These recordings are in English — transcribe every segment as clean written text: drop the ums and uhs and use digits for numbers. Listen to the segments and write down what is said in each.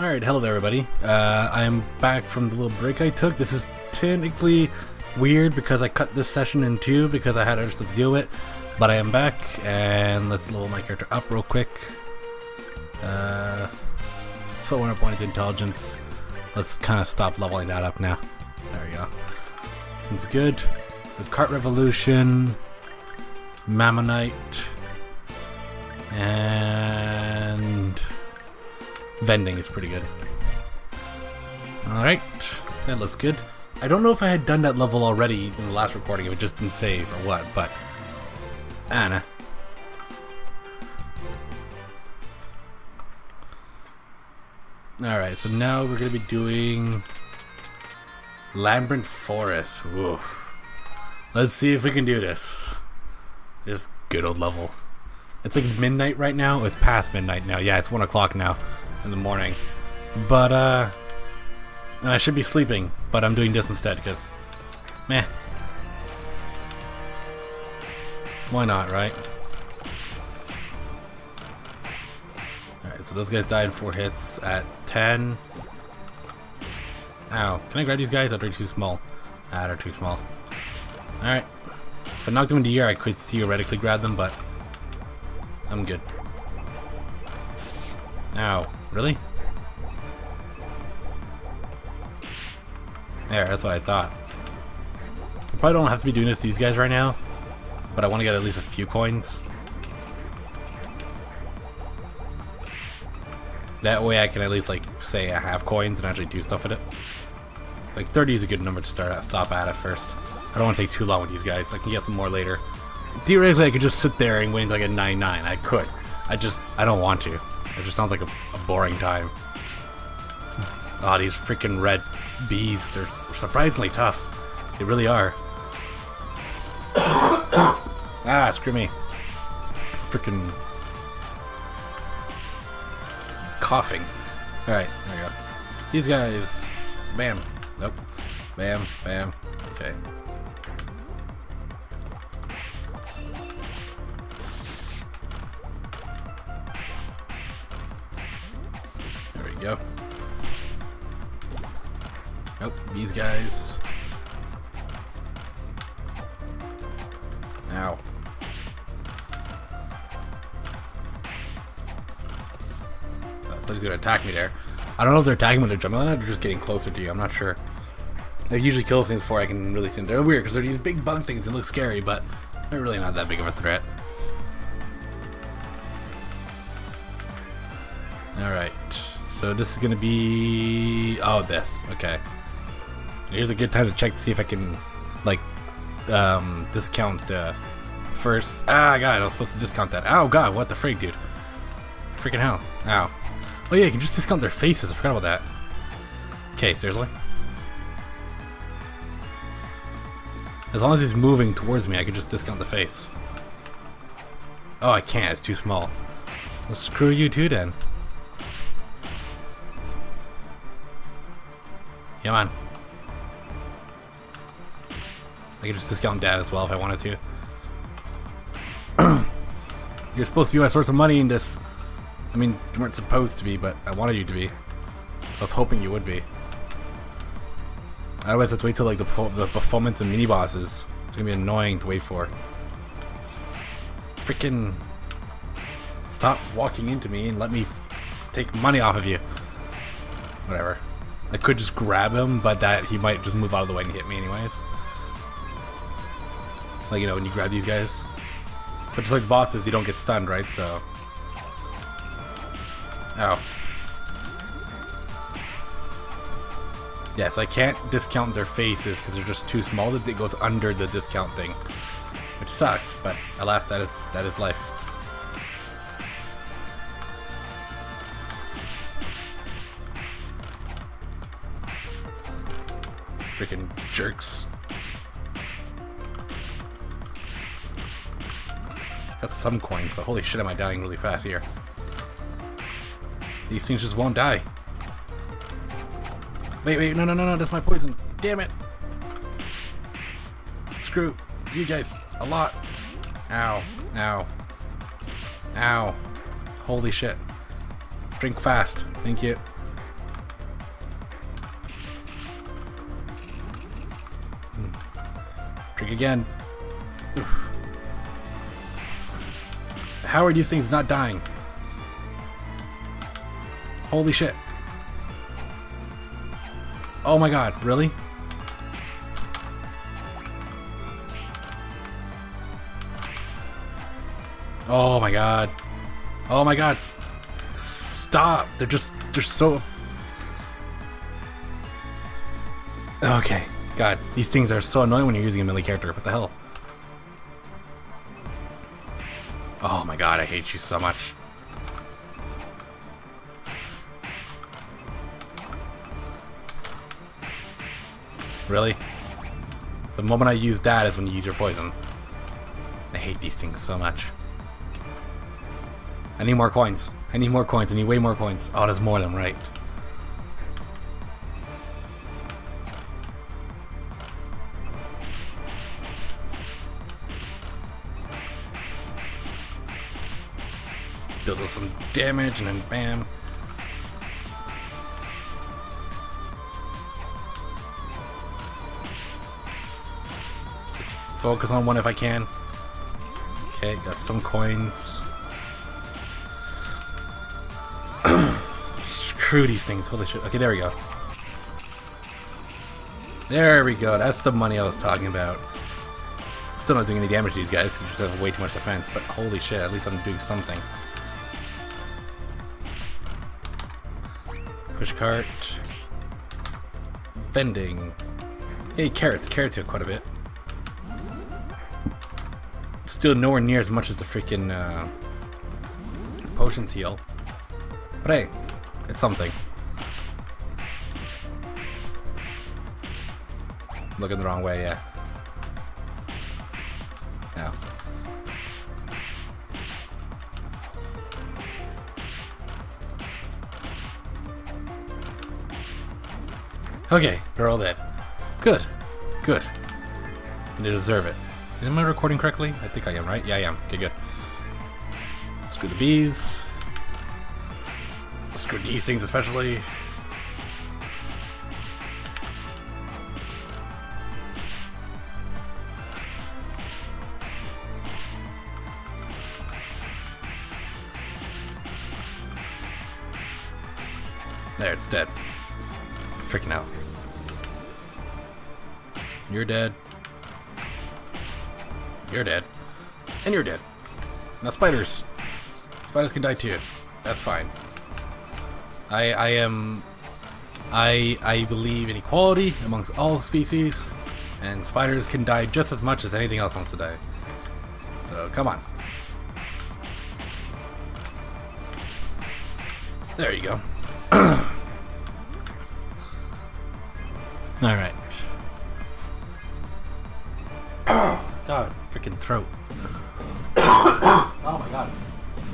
Alright, hello there everybody. I am back from the little break I took. This is technically weird because I cut this session in two because I had other stuff to deal with. But I am back, and let's level my character up real quick. Let's put one up into intelligence. Let's kind of stop leveling that up now. There we go. Seems good. So cart revolution, Mammonite, and vending is pretty good. Alright, that looks good. I don't know if I had done that level already in the last recording, if it just didn't save or what, but Anna. Alright, so now we're going to be doing Labyrinth Forest. Whoa. Let's see if we can do this. This good old level. It's like midnight right now. It's past midnight now. Yeah, it's 1 o'clock now in the morning. But, and I should be sleeping, but I'm doing this instead because, meh. Why not, right? Alright, so those guys died in 4 hits at 10. Ow. Can I grab these guys? Or they're too small. Ah, they're too small. Alright. If I knocked them in the air, I could theoretically grab them, but I'm good. Ow. Really? There, that's what I thought. I probably don't have to be doing this to these guys right now, but I want to get at least a few coins. That way I can at least, like, say I have coins and actually do stuff with it. Like 30 is a good number to stop at first. I don't want to take too long with these guys. I can get some more later. Theoretically, I could just sit there and wait until I get 9-9. I could. I don't want to. It just sounds like a boring time. Oh, these freaking red bees. They're surprisingly tough. They really are. Ah, screw me. Freaking coughing. Alright, there we go. These guys. Bam. Nope. Bam. Bam. Okay. There we go. Nope, these guys. Ow. I thought he's gonna attack me there. I don't know if they're attacking when they're jumping on it or just getting closer to you. I'm not sure. I usually kill things before I can really see them. They're weird because they're these big bug things that look scary, but they're really not that big of a threat. Alright. So this is gonna be... oh, this. Okay. Here's a good time to check to see if I can, like, discount first. Ah, God, I was supposed to discount that. Oh, God, what the frig, dude? Freaking hell. Ow. Oh, yeah, you can just discount their faces. I forgot about that. Okay, seriously? As long as he's moving towards me, I can just discount the face. Oh, I can't. It's too small. Well, screw you too, then. Come on. I could just discount Dad as well if I wanted to. You're supposed to be my source of money in this. I mean, you weren't supposed to be, but I wanted you to be. I was hoping you would be. Otherwise, I have to wait till like the performance and mini bosses. It's gonna be annoying to wait for. Freaking stop walking into me and let me take money off of you. Whatever. I could just grab him, but that he might just move out of the way and hit me anyways. Like, you know, when you grab these guys. But just like the bosses, they don't get stunned, right? So. Ow. Yeah, so I can't discount their faces because they're just too small that it goes under the discount thing. Which sucks, but alas, that is life. Freaking jerks. Got some coins, but holy shit, am I dying really fast here. These things just won't die. Wait, no, that's my poison. Damn it. Screw you guys a lot. Ow, ow, ow. Holy shit. Drink fast. Thank you. Drink again. Oof. How are these things not dying? Holy shit. Oh my god, really? Oh my god. Oh my god. Stop. They're so... Okay. God, these things are so annoying when you're using a melee character. What the hell? Oh my god, I hate you so much. Really? The moment I use that is when you use your poison. I hate these things so much. I need more coins. I need more coins. I need way more coins. Oh, there's more than right. Just build up some damage and then bam. Just focus on one if I can. Okay, got some coins. Screw these things, holy shit. Okay, there we go. There we go, that's the money I was talking about. Still not doing any damage to these guys because they just have way too much defense, but holy shit, at least I'm doing something. Push cart. Vending. Hey, carrots. Carrots here quite a bit. Still nowhere near as much as the freaking potions heal. But hey, it's something. Looking the wrong way, yeah. Now. Okay, they're all dead. Good. Good. They deserve it. Am I recording correctly? I think I am, right? Yeah, I am. Okay, good. Screw the bees. Screw these things especially. There, it's dead. Freaking out. You're dead. You're dead. And you're dead. Now spiders. Spiders can die too. That's fine. I believe in equality amongst all species, and spiders can die just as much as anything else wants to die. So come on. There you go. Alright. God, freaking throat. Oh my god.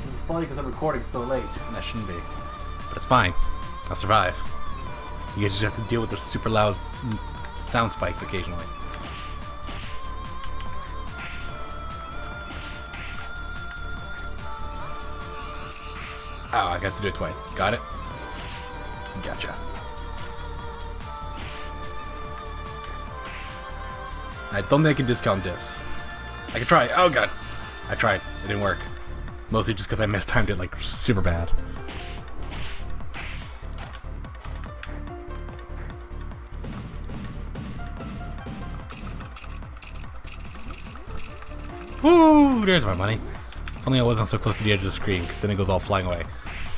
This is probably because I'm recording so late. And that shouldn't be. But it's fine. I'll survive. You guys just have to deal with the super loud sound spikes occasionally. Oh, I got to do it twice. Got it? Gotcha. I don't think I can discount this. I can try. Oh god. I tried. It didn't work. Mostly just because I mistimed it like super bad. Woo! There's my money. If only I wasn't so close to the edge of the screen, because then it goes all flying away.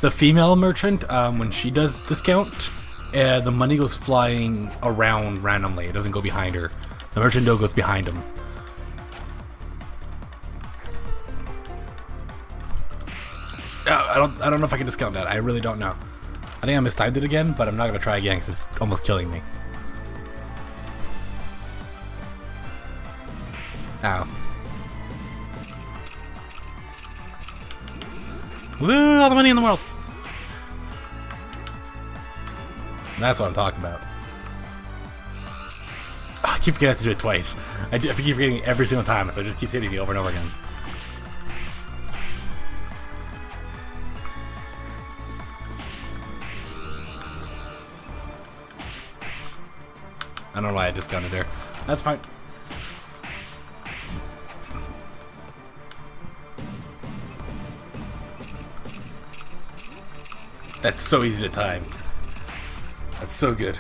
The female merchant, when she does discount, the money goes flying around randomly. It doesn't go behind her. The merchant though goes behind him. I don't know if I can discount that. I really don't know. I think I mistimed it again, but I'm not gonna try again because it's almost killing me. Ow. Woo! All the money in the world. That's what I'm talking about. Oh, I keep forgetting to do it twice. I keep forgetting it every single time, so it just keeps hitting me over and over again. I don't know why I discounted there. That's fine. That's so easy to time. That's so good.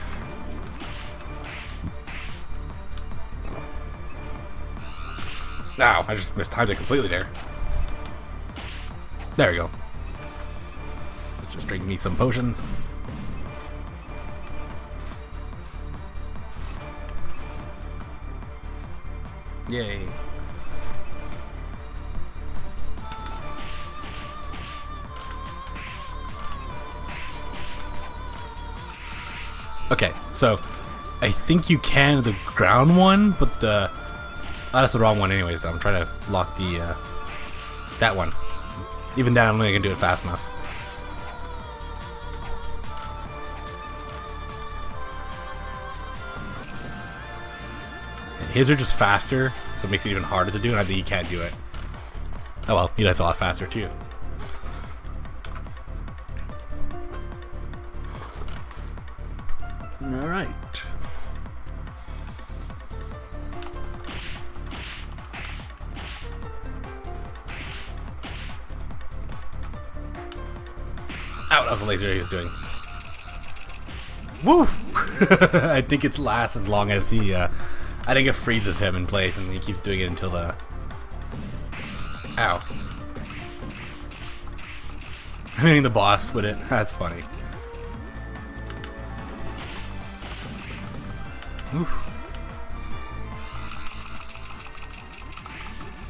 Ow, I just mistimed it completely there. There we go. Let's just drink me some potion. Yay. Okay, so I think you can the ground one, but the that's the wrong one anyways. I'm trying to lock the that one. Even that, I don't think I can do it fast enough. And his are just faster, so it makes it even harder to do, and I think you can't do it. Oh well, he does a lot faster too. Alright. Ow, that was the laser he was doing. Woo! I think it lasts as long as he, I think it freezes him in place and he keeps doing it until the... Ow. I'm hitting the boss with it. That's funny. Oof.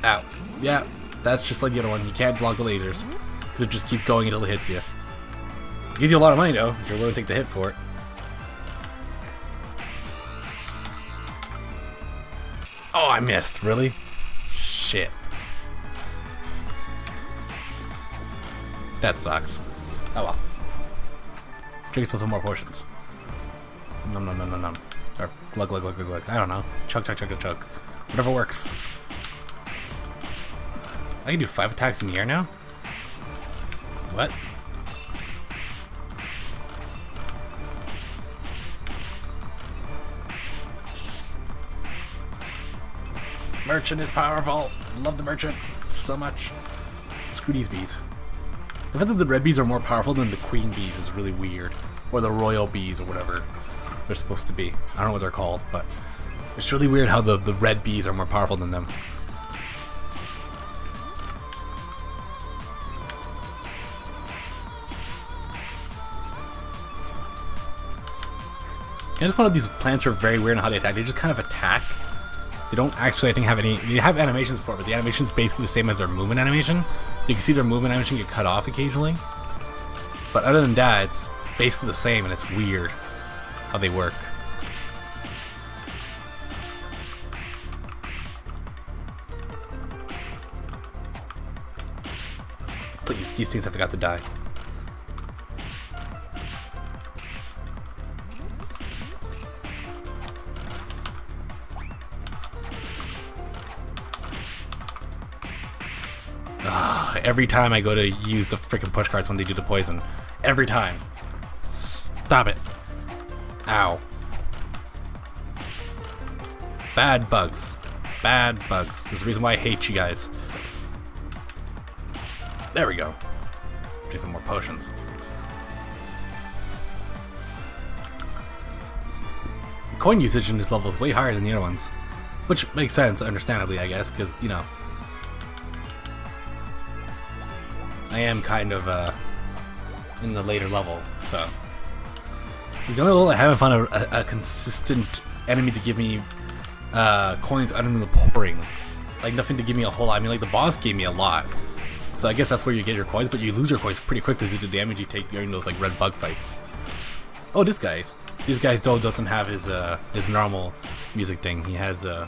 Ow. Yeah, that's just like the other one. You can't block the lasers because it just keeps going until it hits you. It gives you a lot of money though, if you're willing to take the hit for it. Oh, I missed. Really? Shit. That sucks. Oh well. Drink yourself some more potions. Nom nom nom nom nom. Or glug glug glug glug glug. I don't know. Chug chug chug chug chug. Whatever works. I can do 5 attacks in the air now? What? Merchant is powerful. Love the merchant so much. Screw these bees. The fact that the red bees are more powerful than the queen bees is really weird. Or the royal bees or whatever they're supposed to be. I don't know what they're called, but it's really weird how the red bees are more powerful than them. I just found out these plants are very weird in how they attack. They just kind of attack. They don't actually, I think, have any... They have animations for it, but the animation's basically the same as their movement animation. You can see their movement animation get cut off occasionally. But other than that, it's basically the same, and it's weird how they work. Please, these things have got to die. Every time I go to use the freaking push carts when they do the poison. Every time. Stop it. Ow. Bad bugs. Bad bugs. There's a reason why I hate you guys. There we go. Do some more potions. Coin usage in this level is way higher than the other ones. Which makes sense, understandably, I guess, because, you know, I am kind of in the later level, so it's the only level I haven't found a consistent enemy to give me coins other than the pouring. Like nothing to give me a whole lot. I mean, like the boss gave me a lot, so I guess that's where you get your coins. But you lose your coins pretty quickly due to the damage you take during those like red bug fights. Oh, these guys though doesn't have his normal music thing. He has the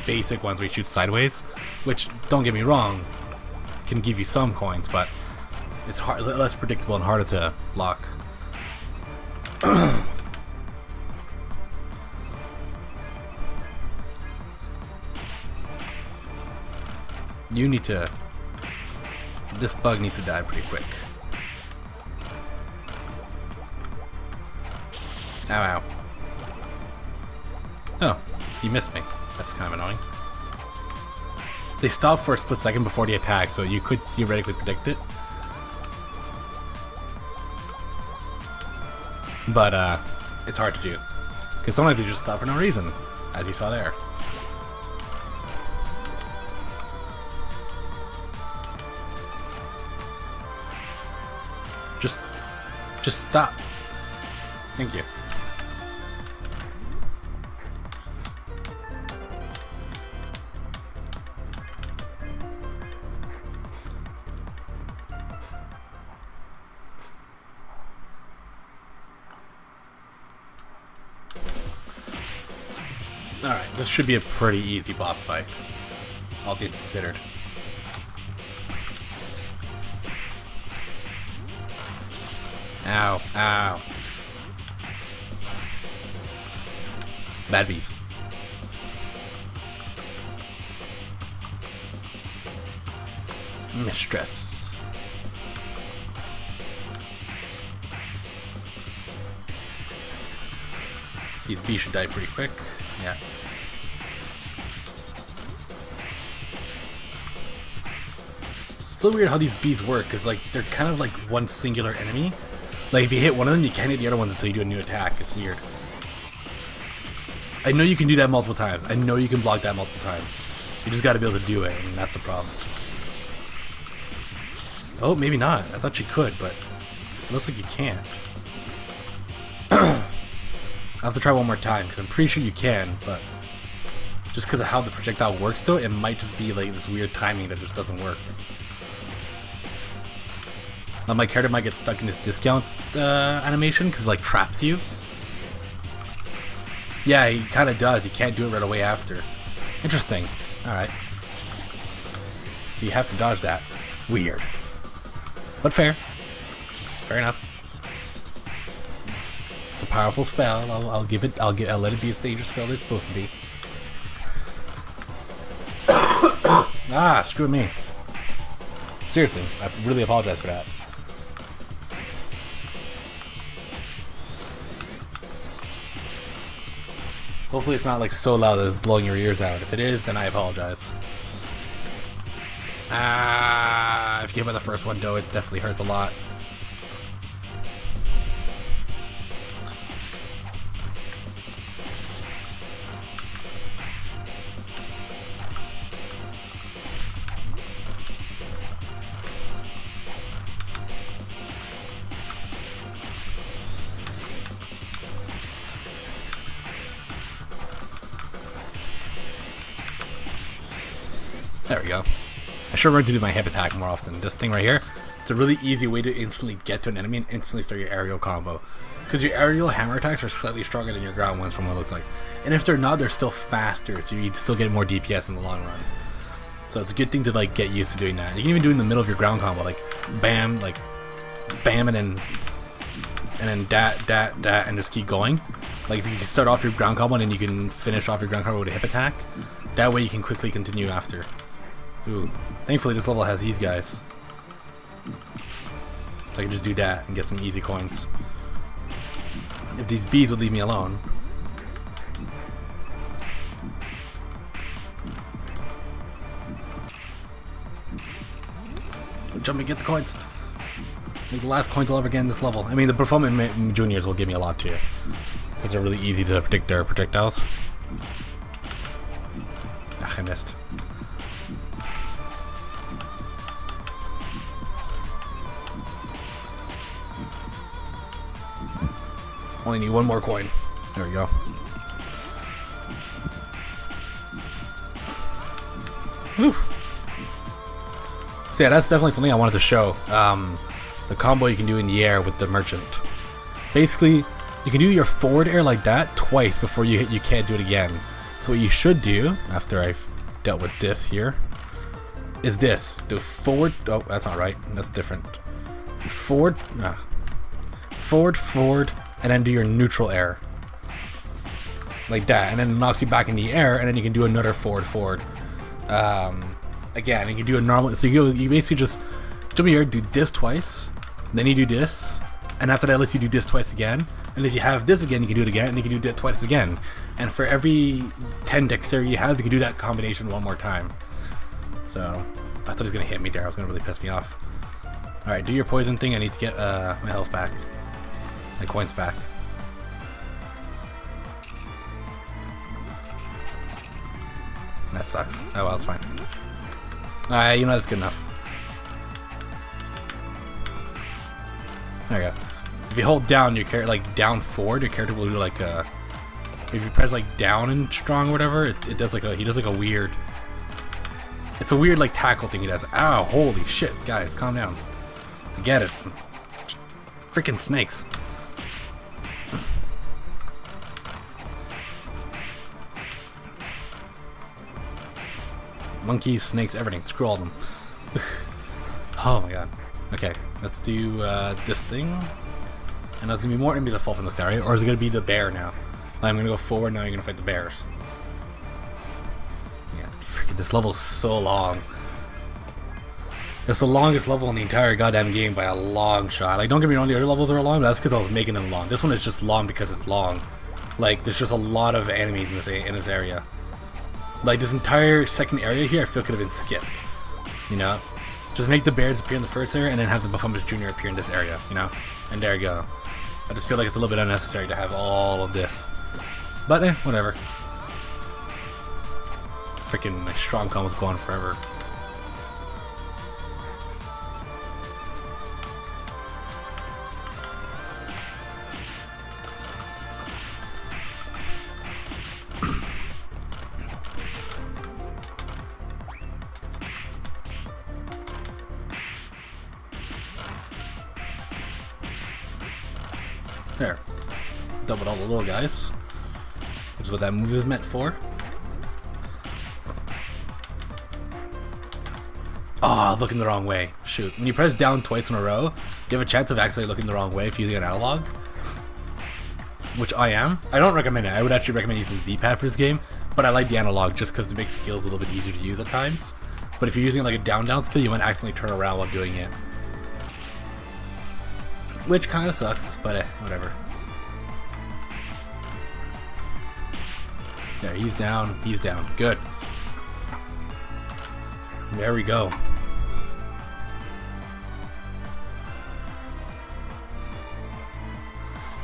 basic ones where he shoots sideways, which don't get me wrong, can give you some coins, but it's less predictable and harder to lock. You need to... This bug needs to die pretty quick. Ow, ow. Oh, you missed me. That's kind of annoying. They stop for a split second before the attack, so you could theoretically predict it. but it's hard to do because sometimes they just stop for no reason, as you saw there. Just stop. Thank you. Alright, this should be a pretty easy boss fight, all things considered. Ow, ow. Bad bees. Mistress. These bees should die pretty quick. Yeah. It's a little weird how these bees work, because like they're kind of like one singular enemy. Like if you hit one of them, you can't hit the other ones until you do a new attack. It's weird. I know you can do that multiple times. I know you can block that multiple times. You just gotta be able to do it, and that's the problem. Oh, maybe not. I thought you could, but it looks like you can't. I'll have to try one more time, because I'm pretty sure you can, but just because of how the projectile works though, it might just be like this weird timing that just doesn't work. My character might get stuck in this discount animation because it like traps you. Yeah, he kind of does. He can't do it right away after. Interesting. Alright. So you have to dodge that. Weird. But fair. Fair enough. It's a powerful spell. I'll give it. I'll let it be as dangerous spell it's supposed to be. Ah, screw me. Seriously, I really apologize for that. Hopefully it's not like so loud that it's blowing your ears out. If it is, then I apologize. If you get by the first one though, it definitely hurts a lot. There we go. I should remember to do my hip attack more often. This thing right here, it's a really easy way to instantly get to an enemy and instantly start your aerial combo. Because your aerial hammer attacks are slightly stronger than your ground ones from what it looks like. And if they're not, they're still faster, so you'd still get more DPS in the long run. So it's a good thing to like get used to doing that. You can even do it in the middle of your ground combo, like bam, and then dat, and just keep going. Like if you can start off your ground combo and then you can finish off your ground combo with a hip attack, that way you can quickly continue after. Ooh, thankfully this level has these guys. So I can just do that and get some easy coins. If these bees would leave me alone. Jump and get the coins. Like the last coins I'll ever get in this level. I mean, the performance juniors will give me a lot too, because they're really easy to predict their projectiles. Ah, I missed. Only need one more coin. There we go. Whew. So yeah, that's definitely something I wanted to show. The combo you can do in the air with the merchant. Basically, you can do your forward air like that twice before you can't do it again. So what you should do, after I've dealt with this here, is this. Do forward, oh, that's not right, that's different. Forward, forward, and then do your neutral air. Like that, and then it knocks you back in the air, and then you can do another forward. Again, you can do a normal, so you basically just jump here, do this twice, then you do this, and after that lets you do this twice again, and if you have this again, you can do it again, and you can do that twice again. And for every 10 dexterity you have, you can do that combination one more time. So, I thought he was going to hit me there, it was going to really piss me off. Alright, do your poison thing, I need to get my health back. My coins back. That sucks. Oh well, it's fine. You know, that's good enough. There you go. If you hold down, your character, like down forward, your character will do like a. If you press like down and strong or whatever, it does like a. He does like a weird. It's a weird like tackle thing he does. Ow! Holy shit, guys, calm down. I get it. Freaking snakes. Monkeys, snakes, everything. Screw all of them. Oh my god. Okay, let's do this thing. And there's gonna be more enemies that fall from this guy, right? Or is it gonna be the bear now? I'm gonna go forward, now you're gonna fight the bears. Yeah, freaking this level's so long. It's the longest level in the entire goddamn game by a long shot. Like, don't get me wrong, the other levels are long, but that's because I was making them long. This one is just long because it's long. Like, there's just a lot of enemies in this area. Like, this entire second area here, I feel could have been skipped. You know? Just make the bears appear in the first area, and then have the Baphomet Jr. appear in this area, you know? And there you go. I just feel like it's a little bit unnecessary to have all of this. But, whatever. Freaking, my strong combo's going forever. There. Doubled all the little guys. Which is what that move is meant for. Oh, looking the wrong way. Shoot. When you press down twice in a row, you have a chance of actually looking the wrong way if you're using an analog. Which I am. I don't recommend it. I would actually recommend using the D-pad for this game. But I like the analog just because it makes skills a little bit easier to use at times. But if you're using like a down-down skill, you might accidentally turn around while doing it. Which kind of sucks, but whatever. There, he's down. He's down. Good. There we go.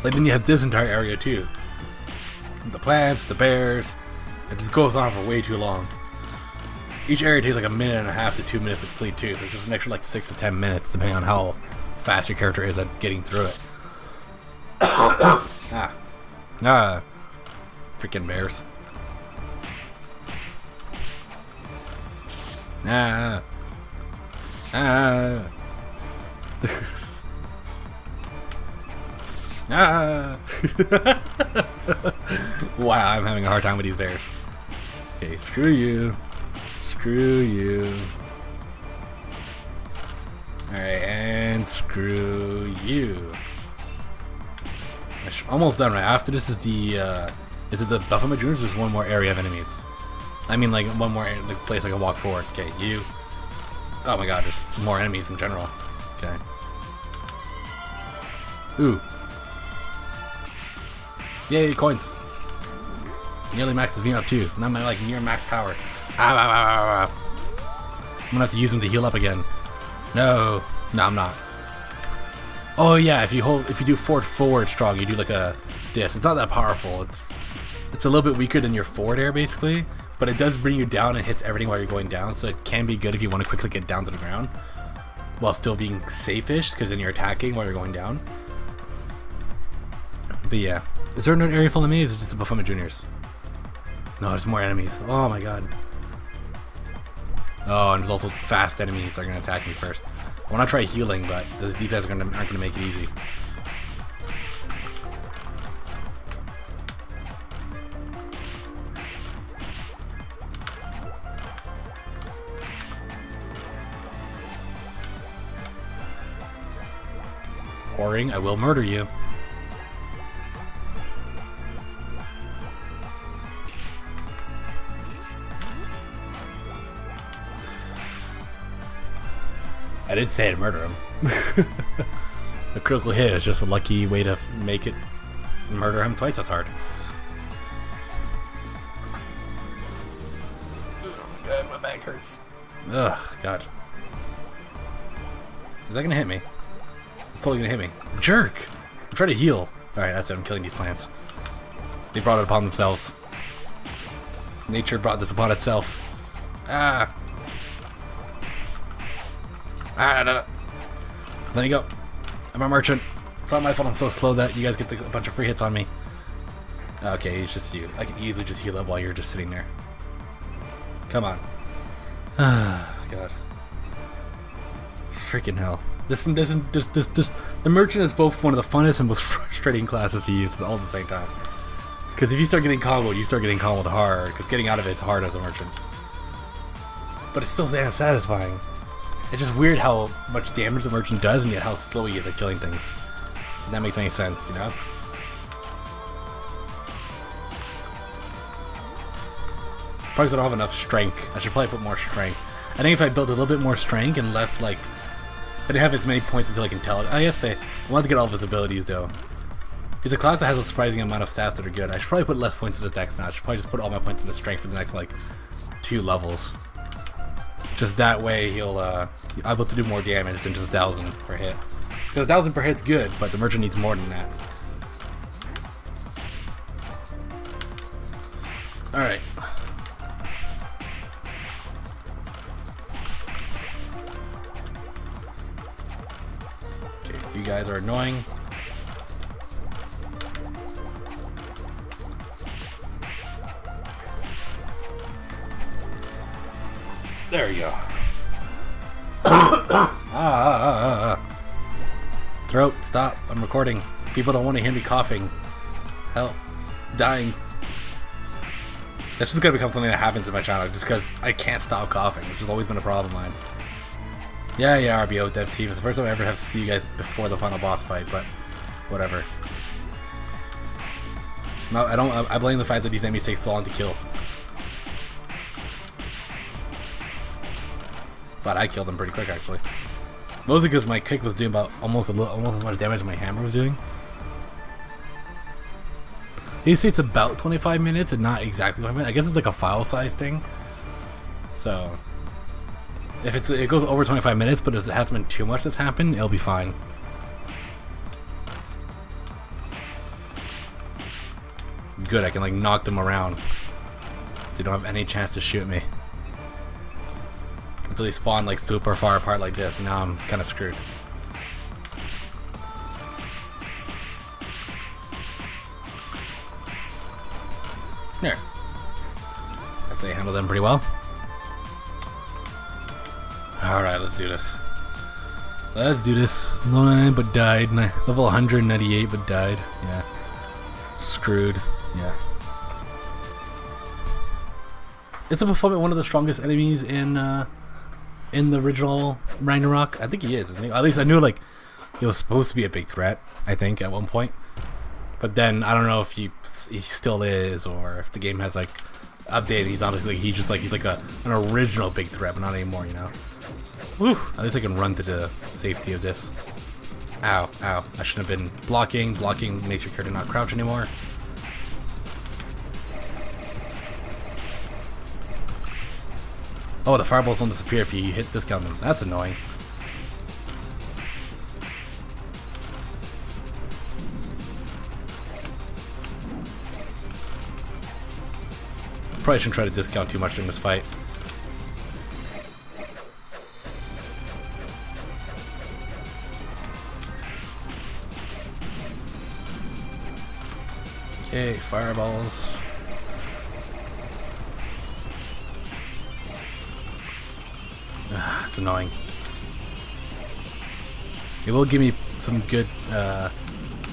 Like, then you have this entire area too. The plants, the bears. It just goes on for way too long. Each area takes like 1.5 to 2 minutes to complete too, so it's just an extra like 6 to 10 minutes depending on how fast your character is at getting through it. Freaking bears. Wow, I'm having a hard time with these bears. Okay, screw you. Screw you. Alright, and screw you. Almost done, right? After this is the, is it the Baphomet Juniors? There's one more area of enemies. I mean, like, one more place I can walk forward. Okay, you. Oh my god, there's more enemies in general. Okay. Ooh. Yay, coins. Nearly maxes me up too. And I'm like near max power. Ow, ow, ow, ow, ow. I'm gonna have to use them to heal up again. No. No, I'm not. Oh yeah, if you do forward strong, you do like a this. It's not that powerful. It's a little bit weaker than your forward air basically, but it does bring you down and hits everything while you're going down, so it can be good if you want to quickly get down to the ground while still being safe-ish, because then you're attacking while you're going down. But yeah. Is there another area full of enemies, or is it just the Baphomet Juniors? No, there's more enemies. Oh my god. Oh, and there's also fast enemies that are going to attack me first. I want to try healing, but these guys aren't going to make it easy. Whoring, I will murder you. I did say I'd murder him. The critical hit is just a lucky way to make it murder him twice as hard. Oh my god, my back hurts. Ugh, god. Is that gonna hit me? It's totally gonna hit me. Jerk! I'm trying to heal. Alright, that's it, I'm killing these plants. They brought it upon themselves. Nature brought this upon itself. Ah. Ah, no. Let me go. I'm a merchant. It's not my fault I'm so slow that you guys get a bunch of free hits on me. Okay, it's just you. I can easily just heal up while you're just sitting there. Come on. Ah, God. Freaking hell. The merchant is both one of the funnest and most frustrating classes to use all at the same time. Because if you start getting comboed, you start getting comboed hard. Because getting out of it's hard as a merchant. But it's still damn satisfying. It's just weird how much damage the merchant does and yet how slow he is at killing things. If that makes any sense, you know? Probably because I don't have enough strength. I should probably put more strength. I think if I built a little bit more strength and less like... If I didn't have as many points until I can tell it. I guess I want to get all of his abilities though. He's a class that has a surprising amount of stats that are good. I should probably put less points into dex now. I should probably just put all my points into strength for the next like 2 levels. Just that way he'll be able to do more damage than just 1,000 per hit. Because 1,000 per hit's good, but the merchant needs more than that. Alright. Okay, you guys are annoying. There you go. Throat, stop. I'm recording. People don't want to hear me coughing. Help. Dying. That's just gonna become something that happens in my channel just because I can't stop coughing, which has always been a problem of mine. Yeah, RBO Dev Team. It's the first time I ever have to see you guys before the final boss fight, but whatever. No, I blame the fact that these enemies take so long to kill. But I killed them pretty quick, actually. Mostly because my kick was doing about almost as much damage as my hammer was doing. They say it's about 25 minutes and not exactly 25 minutes. I guess it's like a file size thing. So, if it goes over 25 minutes, but it hasn't been too much that's happened, it'll be fine. Good, I can like knock them around. They don't have any chance to shoot me. Until they spawn like super far apart like this. Now I'm kind of screwed. Here. I'd say I handled them pretty well. Alright, let's do this. Let's do this. Level 99 but died. Level 198 but died. Yeah. Screwed. Yeah. Is Baphomet one of the strongest enemies in the original Ragnarok? I think he is, isn't he? At least I knew like he was supposed to be a big threat, I think, at one point. But then I don't know if he still is, or if the game has like updated. He's obviously he's like an original big threat, but not anymore, you know. Woo! At least I can run to the safety of this. Ow, ow! I shouldn't have been blocking. Blocking makes your character not crouch anymore. Oh, the fireballs don't disappear if you hit discount them. That's annoying. Probably shouldn't try to discount too much during this fight. Okay, fireballs. It's annoying. It will give me some good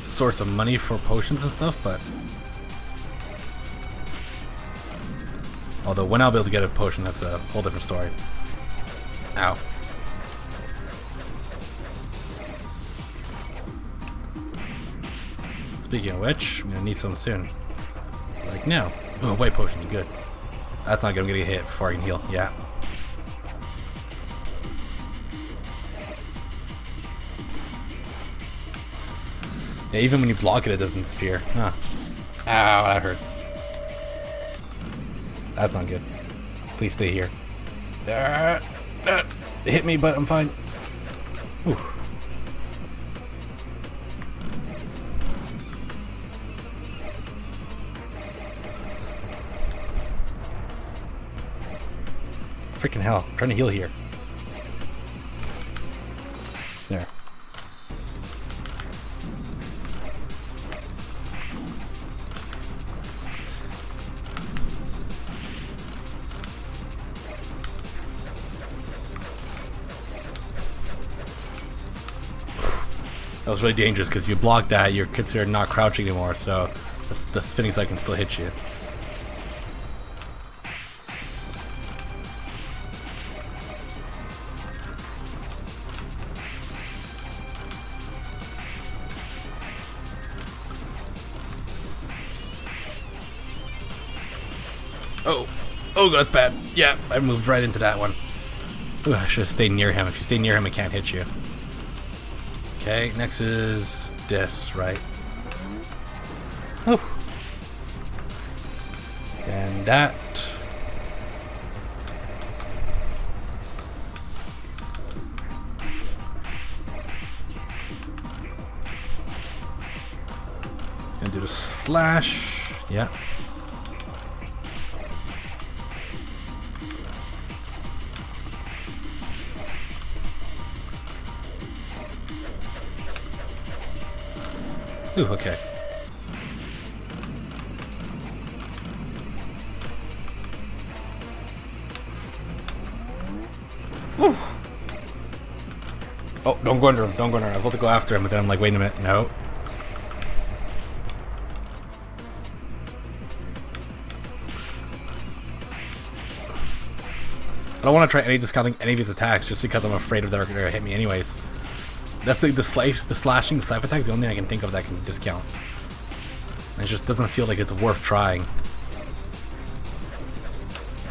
source of money for potions and stuff, but although when I'll be able to get a potion, that's a whole different story. Ow. Speaking of which, I'm gonna need some soon. Like now. Oh, white potion, good. That's not good. I'm gonna get hit before I can heal. Yeah. Yeah, even when you block it, it doesn't disappear. Huh. Ow, that hurts. That's not good. Please stay here. It hit me, but I'm fine. Whew. Freaking hell. I'm trying to heal here. There. That was really dangerous because you block that, you're considered not crouching anymore, so the spinning side can still hit you. Oh, that's bad. Yeah, I moved right into that one. Ooh, I should have stayed near him. If you stay near him, it can't hit you. Okay, next is this, right? Oh. And that. It's gonna do the slash. Yeah. Ooh, okay. Woo. Oh, don't go under him. Don't go under him. I was about to go after him, but then I'm like, wait a minute. No. I don't want to try discounting any of his attacks just because I'm afraid of they're going to hit me anyways. That's like the slashing, the scythe attack is the only thing I can think of that can discount. It just doesn't feel like it's worth trying.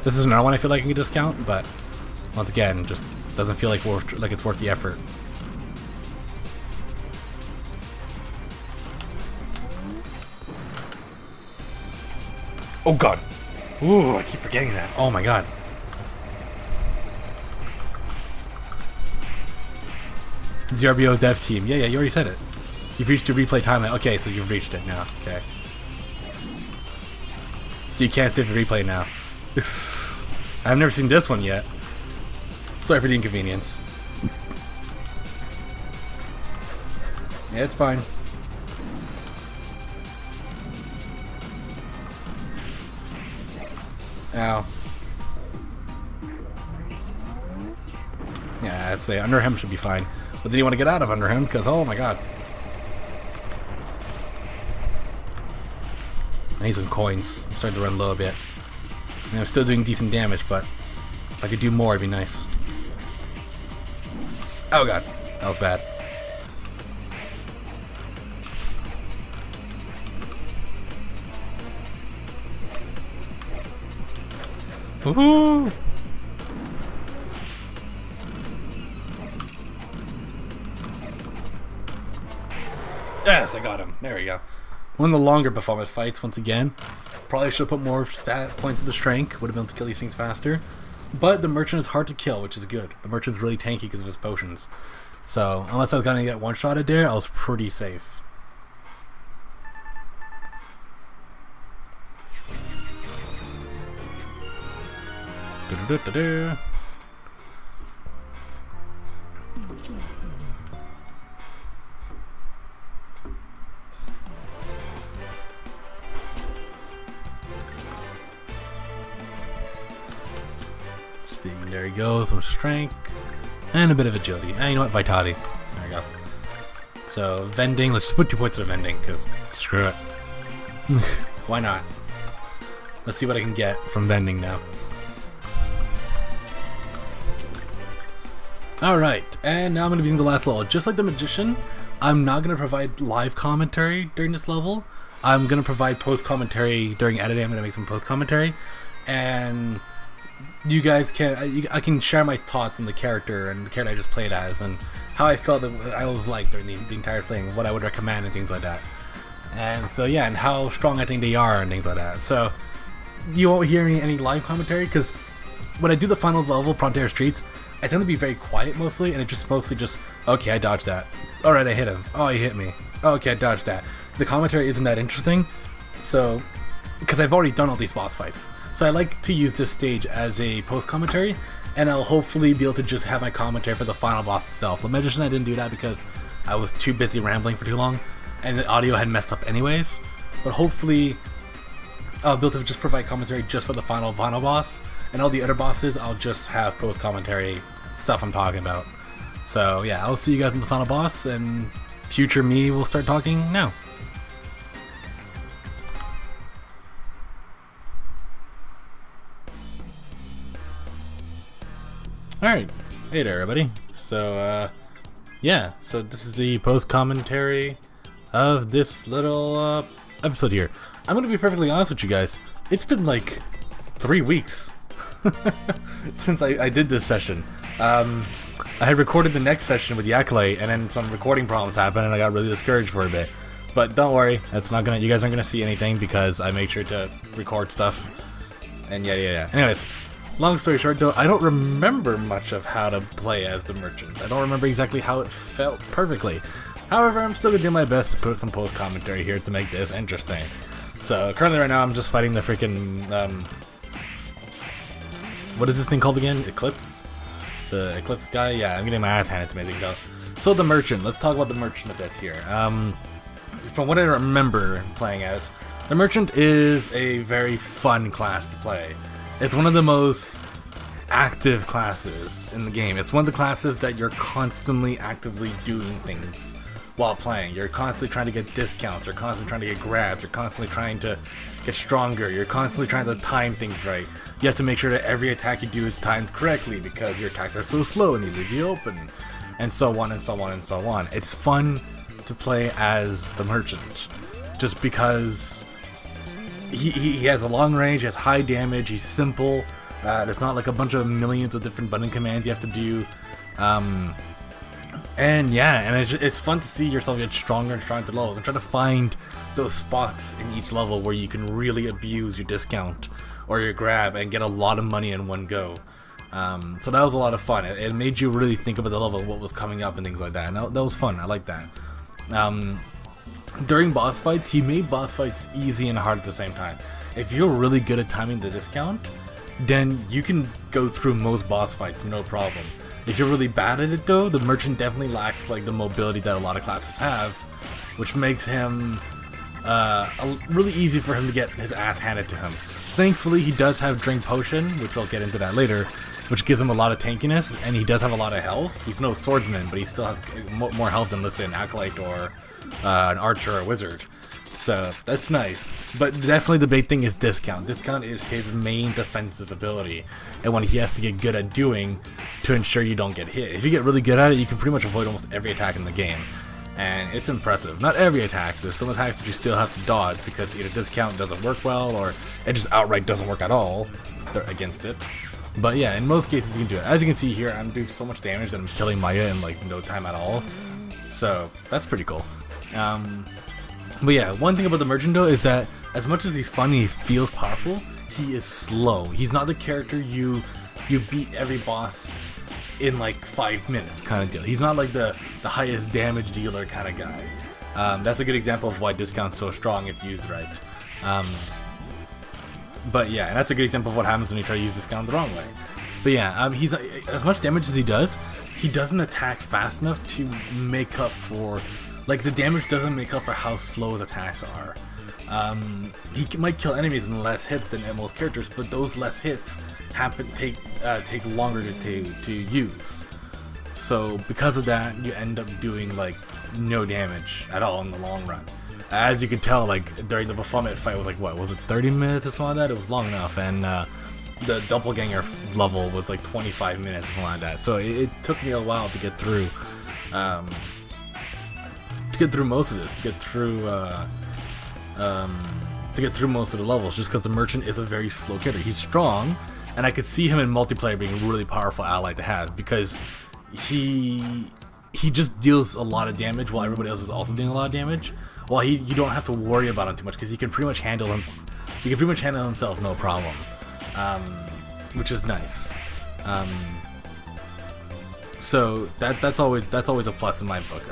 This is another one I feel like I can discount, but once again, just doesn't feel like it's worth the effort. Oh god. Ooh, I keep forgetting that. Oh my god. ZRBO dev team. Yeah, you already said it. You've reached your replay timeline. Okay, so you've reached it now. Okay. So you can't save the replay now. I've never seen this one yet. Sorry for the inconvenience. Yeah, it's fine. Ow. Yeah, I'd say under him should be fine. But then you want to get out of under him because, oh my god. I need some coins. I'm starting to run low a bit. I mean, I'm still doing decent damage, but if I could do more, it'd be nice. Oh god, that was bad. Woohoo! Yes, I got him. There we go. One of the longer performance fights, once again. Probably should have put more stat points into strength. Would have been able to kill these things faster. But the merchant is hard to kill, which is good. The merchant's really tanky because of his potions. So, unless I was going to get one-shotted there, I was pretty safe. Da-da-da-da-da. There he goes, some strength and a bit of agility. And you know what, vitality. There we go. So vending, let's just put 2 points of vending because screw it. Why not? Let's see what I can get from vending now. Alright, and now I'm going to be in the last level. Just like the magician, I'm not going to provide live commentary during this level. I'm going to provide post commentary during editing. I'm going to make some post commentary, and you guys can I can share my thoughts on the character and the character I just played as and how I felt that I was like during the entire thing, what I would recommend and things like that. And so yeah, and how strong I think they are and things like that. So you won't hear any live commentary because when I do the final level, Frontier Streets, I tend to be very quiet mostly, and it just mostly just, okay, I dodged that. Alright, I hit him. Oh, he hit me. Okay, I dodged that. The commentary isn't that interesting, so because I've already done all these boss fights. So I like to use this stage as a post-commentary, and I'll hopefully be able to just have my commentary for the final boss itself. The Magician, I didn't do that because I was too busy rambling for too long, and the audio had messed up anyways. But hopefully I'll be able to just provide commentary just for the final boss, and all the other bosses I'll just have post-commentary stuff I'm talking about. So yeah, I'll see you guys in the final boss, and future me will start talking now. Alright, hey there everybody. So yeah, so this is the post-commentary of this little episode here. I'm gonna be perfectly honest with you guys, it's been like 3 weeks since I did this session. I had recorded the next session with the acolyte, and then some recording problems happened and I got really discouraged for a bit. But don't worry, that's not gonna, you guys aren't gonna see anything because I made sure to record stuff and yeah. Anyways, long story short though, I don't remember much of how to play as the merchant. I don't remember exactly how it felt perfectly. However, I'm still gonna do my best to put some post commentary here to make this interesting. So currently right now I'm just fighting the freaking what is this thing called again? Eclipse? The Eclipse guy? Yeah, I'm getting my ass handed to me though. So the merchant, let's talk about the merchant a bit here. From what I remember playing as, the merchant is a very fun class to play. It's one of the most active classes in the game. It's one of the classes that you're constantly actively doing things while playing. You're constantly trying to get discounts, you're constantly trying to get grabs, you're constantly trying to get stronger, you're constantly trying to time things right. You have to make sure that every attack you do is timed correctly because your attacks are so slow and they leave you open, and so on and so on and so on. It's fun to play as the merchant just because he has a long range, he has high damage, he's simple. There's not like a bunch of millions of different button commands you have to do. And yeah, and it's fun to see yourself get stronger and stronger levels and try to find those spots in each level where you can really abuse your discount or your grab and get a lot of money in one go. So that was a lot of fun. It made you really think about the level, what was coming up and things like that. And that was fun. I like that. During boss fights, he made boss fights easy and hard at the same time. If you're really good at timing the discount, then you can go through most boss fights no problem. If you're really bad at it though, the merchant definitely lacks like the mobility that a lot of classes have, which makes him really easy for him to get his ass handed to him. Thankfully, he does have Drink Potion, which I'll get into that later, which gives him a lot of tankiness, and he does have a lot of health. He's no swordsman, but he still has more health than, let's say, an acolyte or an archer or a wizard. So that's nice. But definitely the big thing is discount. Discount is his main defensive ability, and what he has to get good at doing to ensure you don't get hit. If you get really good at it, you can pretty much avoid almost every attack in the game. And it's impressive. Not every attack. There's some attacks that you still have to dodge because either discount doesn't work well or it just outright doesn't work at all against it. But yeah, in most cases you can do it. As you can see here, I'm doing so much damage that I'm killing Maya in like no time at all. So that's pretty cool. But yeah, one thing about the merchant though is that as much as he's funny, he feels powerful, he is slow. He's not the character you beat every boss in like 5 minutes kind of deal. He's not like the highest damage dealer kind of guy. That's a good example of why discount's so strong if used right. But yeah, and that's a good example of what happens when you try to use discount the wrong way. But yeah, he's as much damage as he doesn't attack fast enough to make up for, like, the damage doesn't make up for how slow his attacks are. He might kill enemies in less hits than most characters, but those less hits take longer to use. So because of that, you end up doing like no damage at all in the long run. As you can tell, like during the Baphomet fight, it was like, what was it, 30 minutes or something like that? It was long enough, and the doppelganger level was like 25 minutes or something like that. So it took me a while to get through most of this, to get through most of the levels, just because the merchant is a very slow character. He's strong, and I could see him in multiplayer being a really powerful ally to have, because he just deals a lot of damage while everybody else is also doing a lot of damage. While you don't have to worry about him too much, because he can pretty much handle him. He can pretty much handle himself, no problem, which is nice. So that's always a plus in my book.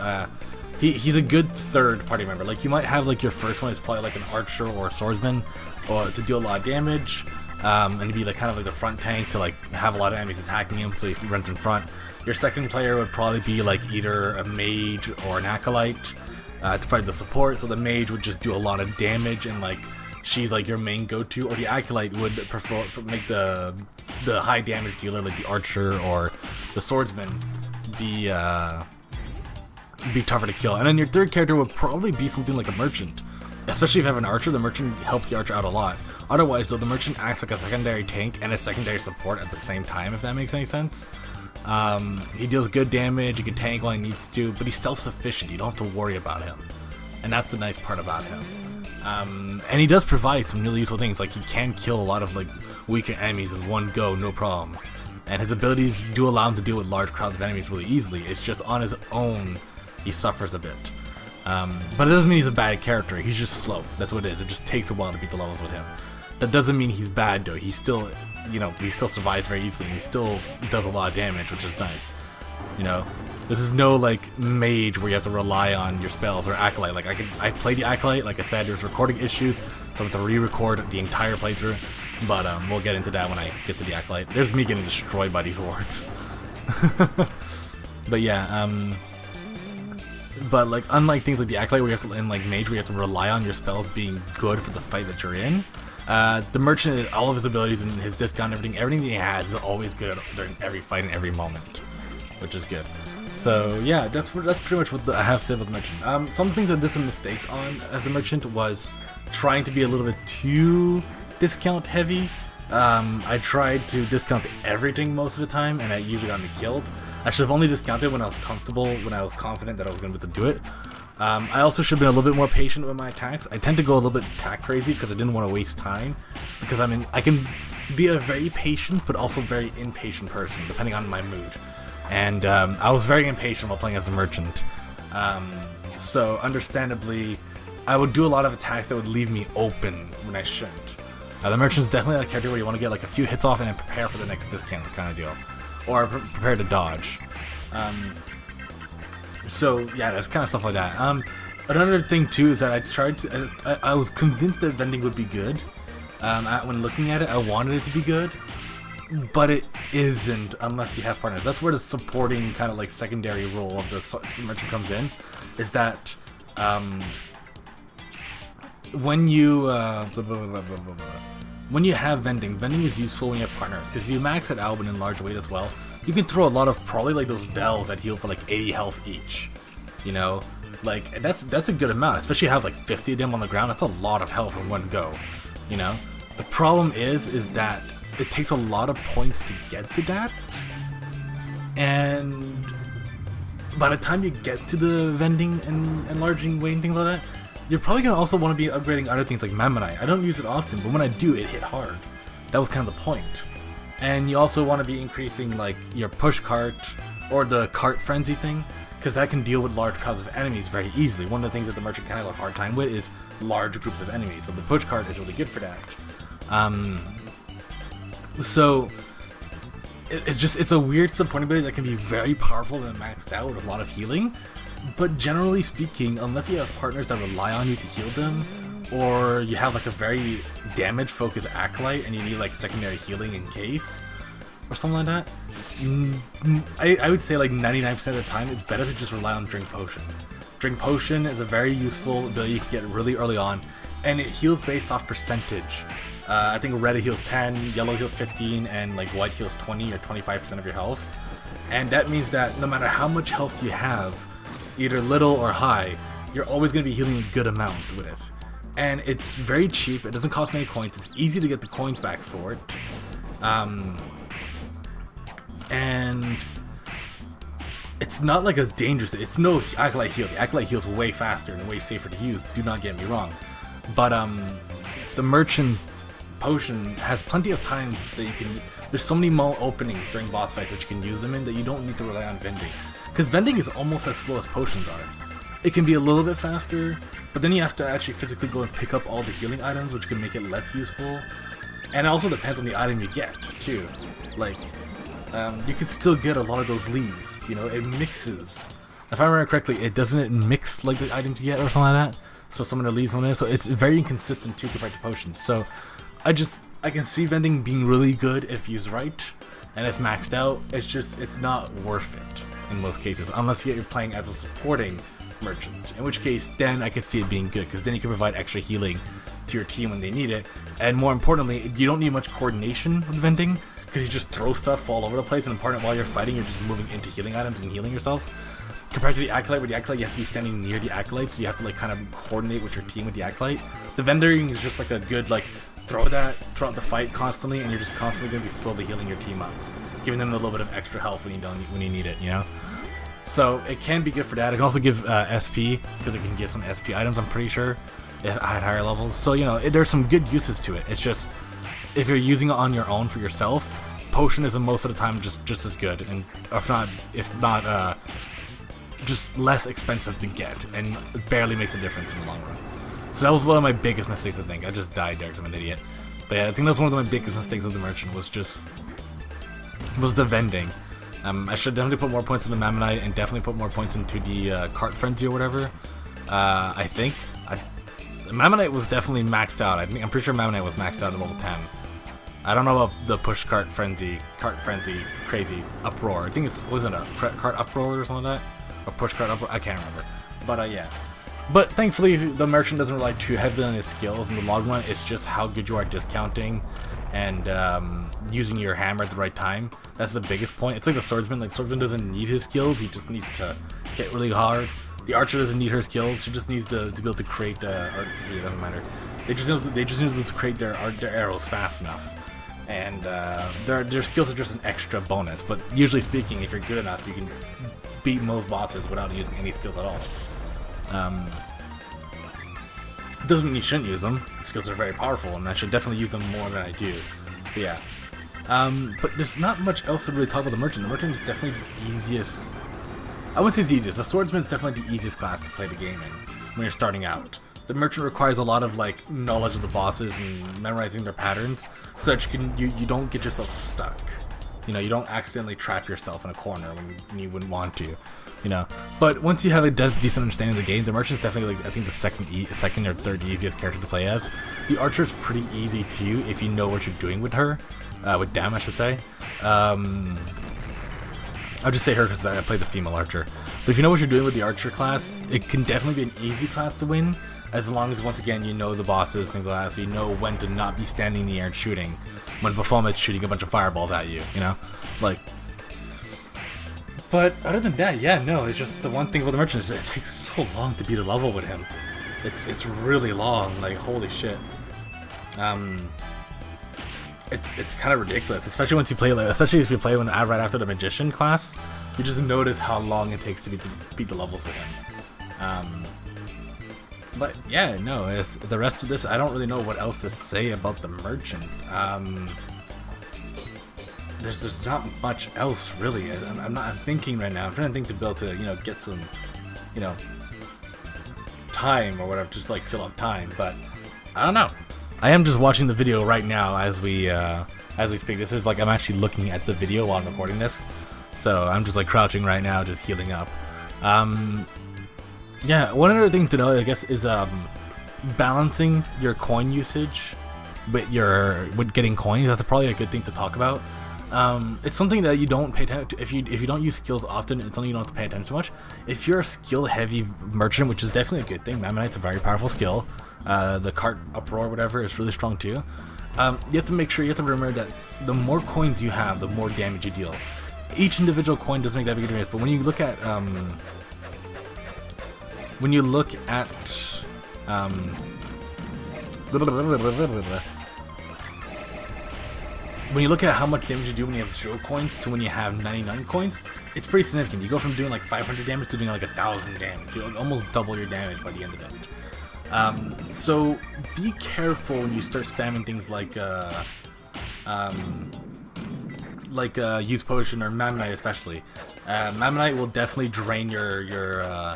he's a good third party member. Like you might have like your first one is probably like an archer or a swordsman, or to deal a lot of damage, and to be like kind of like the front tank to like have a lot of enemies attacking him, so he runs in front. Your second player would probably be like either a mage or an acolyte to provide the support. So the mage would just do a lot of damage and like she's like your main go-to, or the acolyte would prefer make the high damage dealer like the archer or the swordsman be tougher to kill. And then your third character would probably be something like a merchant, especially if you have an archer. The merchant helps the archer out a lot. Otherwise though, the merchant acts like a secondary tank and a secondary support at the same time, if that makes any sense. He deals good damage, he can tank when he needs to, but he's self-sufficient. You don't have to worry about him, and that's the nice part about him. And he does provide some really useful things, like he can kill a lot of like weaker enemies in one go, no problem. And his abilities do allow him to deal with large crowds of enemies really easily. It's just on his own he suffers a bit. But it doesn't mean he's a bad character, he's just slow. That's what it is. It just takes a while to beat the levels with him. That doesn't mean he's bad though. He's still, you know, he still survives very easily. He still does a lot of damage, which is nice. You know, this is no like mage where you have to rely on your spells, or acolyte. Like I played the acolyte. Like I said, there's recording issues, so I have to re-record the entire playthrough. But we'll get into that when I get to the acolyte. There's me getting destroyed by these orcs. But yeah, but like unlike things like the acolyte where you have to, and like mage where you have to rely on your spells being good for the fight that you're in, the merchant, all of his abilities and his discount, everything that he has is always good during every fight and every moment, which is good. So yeah, that's pretty much what I have to say about the merchant. Some things I did some mistakes on as a merchant was trying to be a little bit too discount heavy. I tried to discount everything most of the time, and I usually got me killed. I should have only discounted when I was comfortable, when I was confident that I was going to be able to do it. I also should have been a little bit more patient with my attacks. I tend to go a little bit attack crazy because I didn't want to waste time, because I can be a very patient but also very impatient person depending on my mood. And I was very impatient while playing as a merchant. So understandably, I would do a lot of attacks that would leave me open when I shouldn't. The merchant's definitely a character where you want to get like a few hits off and then prepare for the next discount kind of deal, or prepare to dodge. So yeah, that's kind of stuff like that. Another thing too is that I was convinced that vending would be good. When looking at it, I wanted it to be good, but it isn't unless you have partners. That's where the supporting kind of like secondary role of the merchant comes in, is that when you have vending is useful when you have partners, because if you max it out and in large weight as well, you can throw a lot of probably like those bells that heal for like 80 health each. You know, like that's a good amount, especially if you have like 50 of them on the ground. That's a lot of health in one go. You know, the problem is that it takes a lot of points to get to that, and by the time you get to the vending and enlarging weight and things like that, you're probably gonna also want to be upgrading other things like Mammonite. I don't use it often, but when I do, it hit hard. That was kind of the point. And you also want to be increasing like your push cart or the cart frenzy thing, because that can deal with large crowds of enemies very easily. One of the things that the merchant kind of have a hard time with is large groups of enemies, so the push cart is really good for that. So it's a weird supporting ability that can be very powerful and maxed out with a lot of healing. But generally speaking, unless you have partners that rely on you to heal them, or you have like a very damage focused acolyte and you need like secondary healing in case, or something like that, I would say like 99% of the time it's better to just rely on Drink Potion. Drink Potion is a very useful ability you can get really early on, and it heals based off percentage. I think red heals 10, yellow heals 15, and like white heals 20 or 25% of your health. And that means that no matter how much health you have, either little or high, you're always going to be healing a good amount with it. And it's very cheap, it doesn't cost many coins, it's easy to get the coins back for it. And it's not like a dangerous, it's no acolyte heal. The acolyte heals way faster and way safer to use, do not get me wrong. But the merchant potion has plenty of times that you can, there's so many more openings during boss fights that you can use them in that you don't need to rely on vending. Because vending is almost as slow as potions are. It can be a little bit faster, but then you have to actually physically go and pick up all the healing items, which can make it less useful. And it also depends on the item you get, too. Like, you can still get a lot of those leaves, you know, it mixes if I remember correctly, it doesn't mix like the items you get or something like that. So someone leaves one in, so it's very inconsistent too compared to potions. So I can see vending being really good if used right, and if maxed out, it's not worth it in most cases, unless you're playing as a supporting merchant. In which case, then I could see it being good, because then you can provide extra healing to your team when they need it, and more importantly, you don't need much coordination with vending, because you just throw stuff all over the place, and important while you're fighting, you're just moving into healing items and healing yourself. Compared to the acolyte, with the acolyte you have to be standing near the acolyte, so you have to like kind of coordinate with your team with the acolyte. The vending is just like a good like throw out the fight constantly, and you're just constantly going to be slowly healing your team up, giving them a little bit of extra health when you need it, you know. So it can be good for that. It can also give SP, because it can get some SP items, I'm pretty sure, at higher levels. So you know, there's some good uses to it. It's just if you're using it on your own for yourself, potion is most of the time just as good, and if not just less expensive to get, and it barely makes a difference in the long run. So that was one of my biggest mistakes, I think. I just died there because I'm an idiot. But yeah, I think that's one of my biggest mistakes of the merchant was the vending. I should definitely put more points into Mammonite, and definitely put more points into the cart frenzy or whatever. I think Mammonite was definitely maxed out. I'm pretty sure Mammonite was maxed out at level 10. I don't know about the push cart frenzy, crazy uproar. I think wasn't a cart uproar or something like that. Or push cart up, I can't remember. But yeah. But thankfully, the merchant doesn't rely too heavily on his skills in the long run. It's just how good you are at discounting and using your hammer at the right time. That's the biggest point. It's like the swordsman. Like, swordsman doesn't need his skills. He just needs to hit really hard. The archer doesn't need her skills. She just needs to be able to create. It doesn't matter. They just need to be able to create their arrows fast enough. And their skills are just an extra bonus. But usually speaking, if you're good enough, you can beat most bosses without using any skills at all. Doesn't mean you shouldn't use them. Skills are very powerful, and I should definitely use them more than I do. But yeah. But there's not much else to really talk about the merchant. The merchant is definitely the easiest. I wouldn't say it's the easiest. The swordsman is definitely the easiest class to play the game in when you're starting out. The merchant requires a lot of like knowledge of the bosses and memorizing their patterns, so that you don't get yourself stuck. You know, you don't accidentally trap yourself in a corner when you wouldn't want to, you know. But once you have a decent understanding of the game, the merchant's definitely like I think the second or third easiest character to play as. The archer's pretty easy too if you know what you're doing with her, with them I should say. I'll just say her because I play the female archer. But if you know what you're doing with the archer class, it can definitely be an easy class to win, as long as once again you know the bosses, things like that, so you know when to not be standing in the air and shooting. When Baphometh's shooting a bunch of fireballs at you, you know? Like... But other than that, yeah, no, it's just the one thing about the merchant is it takes so long to beat a level with him. It's really long, like, holy shit. It's kind of ridiculous, especially once you play, like, especially if you play right after the magician class. You just notice how long it takes to beat the levels with him. But yeah, no, it's the rest of this. I don't really know what else to say about the merchant. There's not much else really. I'm thinking right now. I'm trying to think to be able to get some time or whatever, just like fill up time. But I don't know. I am just watching the video right now as we speak. This is like I'm actually looking at the video while I'm recording this. So I'm just like crouching right now, just healing up. Yeah, one other thing to know, I guess, is balancing your coin usage with getting coins. That's probably a good thing to talk about. It's something that you don't pay attention to. If you don't use skills often, it's something you don't have to pay attention to much. If you're a skill-heavy merchant, which is definitely a good thing, Mammonite's a very powerful skill. The cart uproar, whatever, is really strong too. You have to make sure, you have to remember that the more coins you have, the more damage you deal. Each individual coin doesn't make that big a difference, but when you look at how much damage you do when you have 0 coins to when you have 99 coins, it's pretty significant. You go from doing like 500 damage to doing like 1,000 damage. You almost double your damage by the end of it. So be careful when you start spamming things like use potion or Mammonite especially. Mammonite will definitely drain your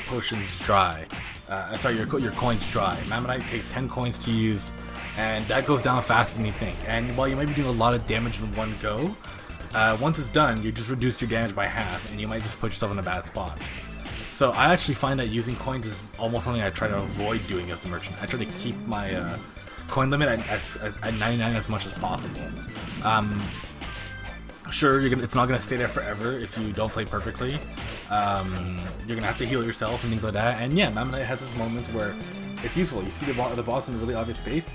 potions dry. Sorry, your coins dry. Mammonite takes 10 coins to use, and that goes down faster than you think. And while you might be doing a lot of damage in one go, once it's done, you just reduce your damage by half, and you might just put yourself in a bad spot. So I actually find that using coins is almost something I try to avoid doing as the merchant. I try to keep my coin limit at 99 as much as possible. Sure, it's not going to stay there forever if you don't play perfectly. You're going to have to heal yourself and things like that. And yeah, Mama Knight has its moments where it's useful. You see the boss in a really obvious space.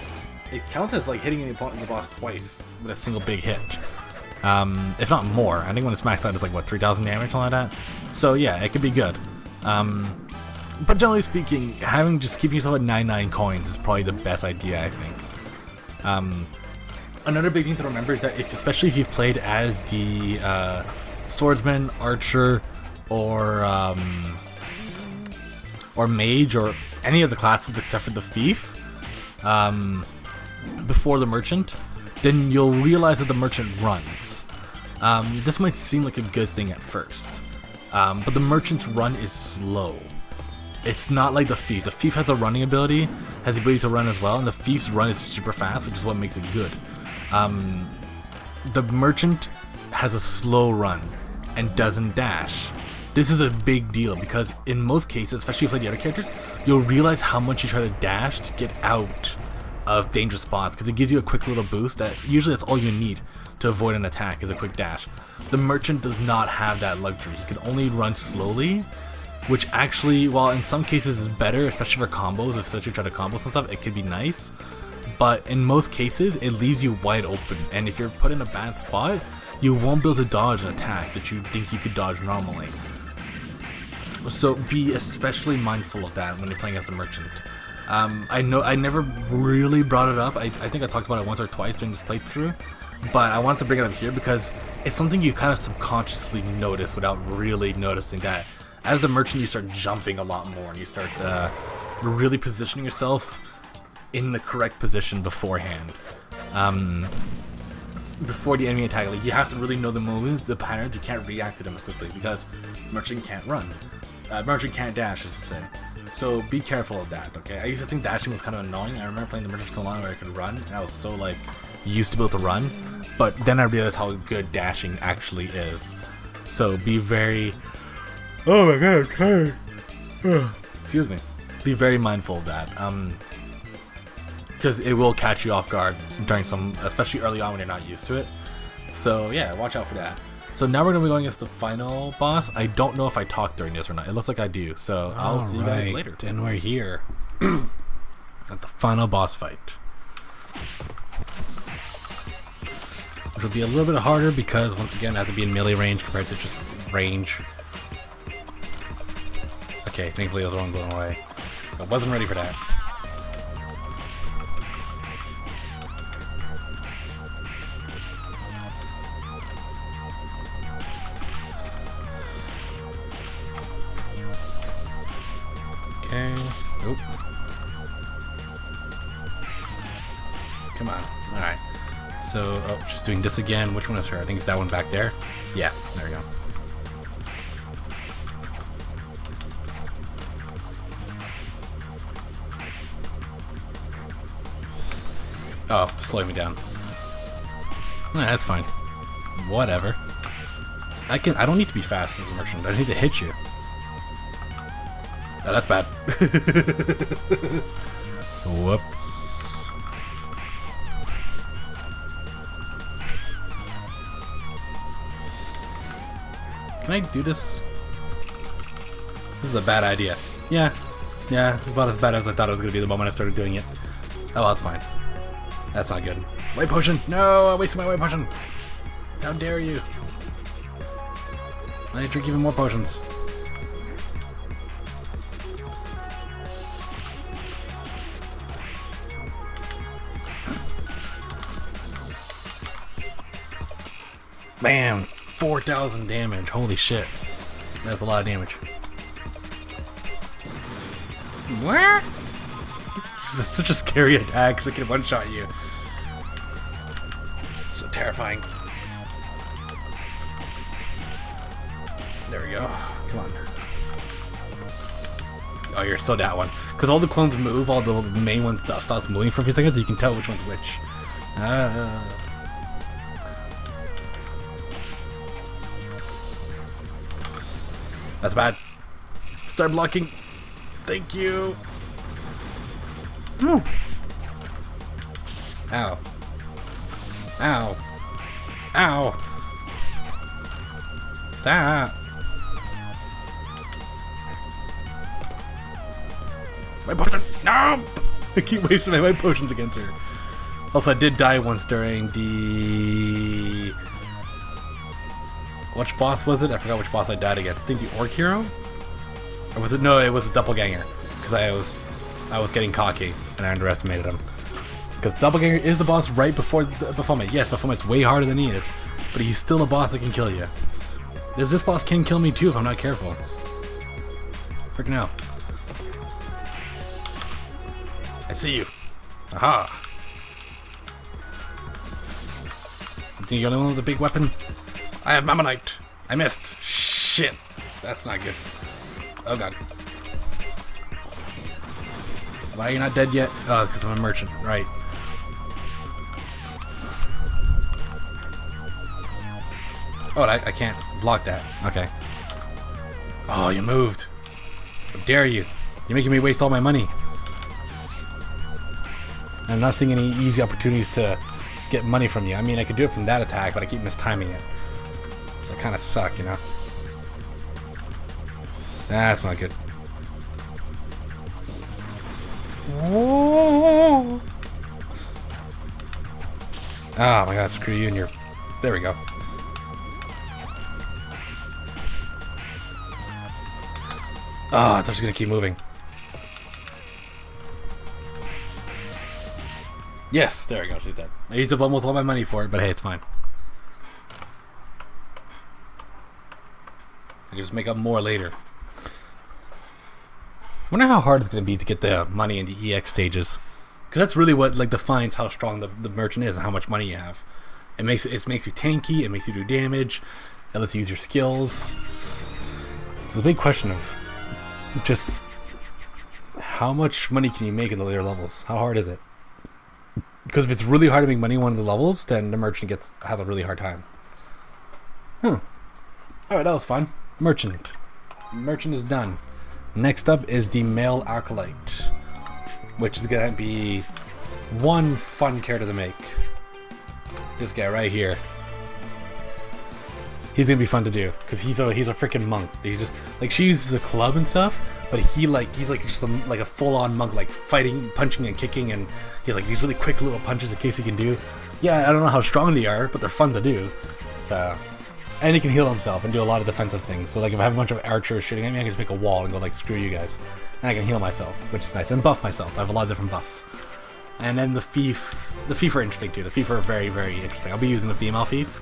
It counts as like hitting the boss twice with a single big hit. If not more. I think when it's maxed out it's like, what, 3,000 damage, something like that? So yeah, it could be good. But generally speaking, keeping yourself at 99 coins is probably the best idea, I think. Another big thing to remember is that especially if you've played as the swordsman, archer, or mage, or any of the classes except for the thief, before the merchant, then you'll realize that the merchant runs. This might seem like a good thing at first, but the merchant's run is slow. It's not like the thief. The thief has a running ability, has the ability to run as well, and the thief's run is super fast, which is what makes it good. The merchant has a slow run and doesn't dash. This is a big deal because in most cases, especially if you play the other characters, you'll realize how much you try to dash to get out of dangerous spots, because it gives you a quick little boost that usually that's all you need to avoid an attack, is a quick dash. The merchant does not have that luxury. He can only run slowly, which actually, while in some cases is better, especially for combos, if you try to combo some stuff, it could be nice. But in most cases, it leaves you wide open, and if you're put in a bad spot, you won't be able to dodge an attack that you think you could dodge normally. So be especially mindful of that when you're playing as the merchant. I know I never really brought it up. I think I talked about it once or twice during this playthrough, but I wanted to bring it up here because it's something you kind of subconsciously notice without really noticing that. As the merchant, you start jumping a lot more, and you start really positioning yourself in the correct position beforehand. Before the enemy attack, like, you have to really know the movements, the patterns. You can't react to them as quickly because merchant can't run. Merchant can't dash, as to say. So be careful of that, okay? I used to think dashing was kind of annoying. I remember playing the merchant for so long where I could run, and I was so like used to be able to run. But then I realized how good dashing actually is. So be very... Oh my god, I'm tired. Excuse me. Be very mindful of that. Because it will catch you off guard during especially early on when you're not used to it. So yeah, watch out for that. So now we're going to be going against the final boss. I don't know if I talked during this or not. It looks like I do. So I'll see you guys later. And we're here at the final boss fight, which will be a little bit harder because once again I have to be in melee range compared to just range. Okay, thankfully I was the one going away. I wasn't ready for that. Okay. Nope. Come on. Alright. So, oh, she's doing this again. Which one is her? I think it's that one back there. Yeah, there we go. Oh, slowing me down. Nah, that's fine. Whatever. I don't need to be fast as a merchant. I just need to hit you. Oh, that's bad. Whoops. Can I do this? This is a bad idea. Yeah, it's about as bad as I thought it was going to be the moment I started doing it. Oh, that's fine. That's not good. White potion! No, I wasted my white potion! How dare you! I need to drink even more potions. Bam! 4,000 damage. Holy shit. That's a lot of damage. What? It's such a scary attack because it can one-shot you. It's so terrifying. There we go. Come on. Oh, you're so that one. Because all the clones move, all the main ones stops moving for a few seconds, so you can tell which one's which. That's bad. Start blocking. Thank you. Ow. Ow. Ow. Stop. My potion. No! I keep wasting my white potions against her. Also, I did die once during the... Which boss was it? I forgot which boss I died against. I think the Orc Hero? Or was it? No, it was a Doppelganger. Because I was getting cocky and I underestimated him. Because Doppelganger is the boss right before Baphomet. Yes, Baphomet's way harder than he is. But he's still a boss that can kill you. This boss can kill me too if I'm not careful. Freaking hell. I see you. Aha. Think you're the only one with a big weapon? I have Mammonite. I missed. Shit. That's not good. Oh god. Why are you not dead yet? Oh, because I'm a merchant. Right. Oh, I can't block that. Okay. Oh, you moved. How dare you? You're making me waste all my money. I'm not seeing any easy opportunities to get money from you. I mean, I could do it from that attack, but I keep mistiming it. So I kind of suck, you know? That's not good. Oh my god, screw you and your... There we go. Oh, it's just gonna keep moving. Yes, there we go, she's dead. I used up almost all my money for it, but hey, it's fine. I can just make up more later. I wonder how hard it's going to be to get the money in the EX stages. Because that's really what like defines how strong the merchant is and how much money you have. It makes you tanky, it makes you do damage, it lets you use your skills. So the big question of just how much money can you make in the later levels? How hard is it? Because if it's really hard to make money in one of the levels, then the merchant has a really hard time. Alright, that was fun. Merchant. Merchant is done. Next up is the male acolyte, which is gonna be one fun character to make. This guy right here. He's gonna be fun to do because he's a freaking monk. He's just like, she uses a club and stuff, but he's like just like a full-on monk, like fighting, punching, and kicking, and he's like these really quick little punches in case he can do. Yeah, I don't know how strong they are, but they're fun to do. So. And he can heal himself and do a lot of defensive things. So like if I have a bunch of archers shooting at me, I can just make a wall and go like, screw you guys. And I can heal myself, which is nice. And buff myself. I have a lot of different buffs. And then the thief are interesting too. The thief are very, very interesting. I'll be using the female thief.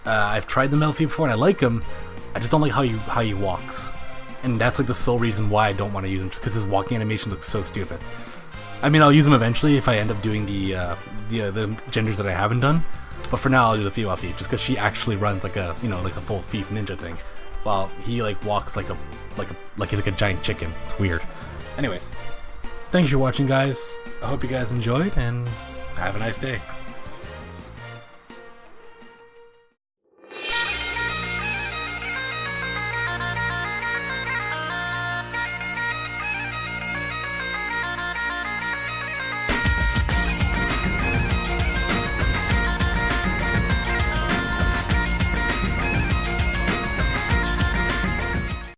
I've tried the male thief before and I like him. I just don't like how he walks. And that's like the sole reason why I don't want to use him, just because his walking animation looks so stupid. I mean, I'll use him eventually if I end up doing the genders that I haven't done. But for now, I'll do the female thief, just because she actually runs like a, like a full thief ninja thing, while he like walks like he's like a giant chicken. It's weird. Anyways, thanks for watching, guys. I hope you guys enjoyed, and have a nice day.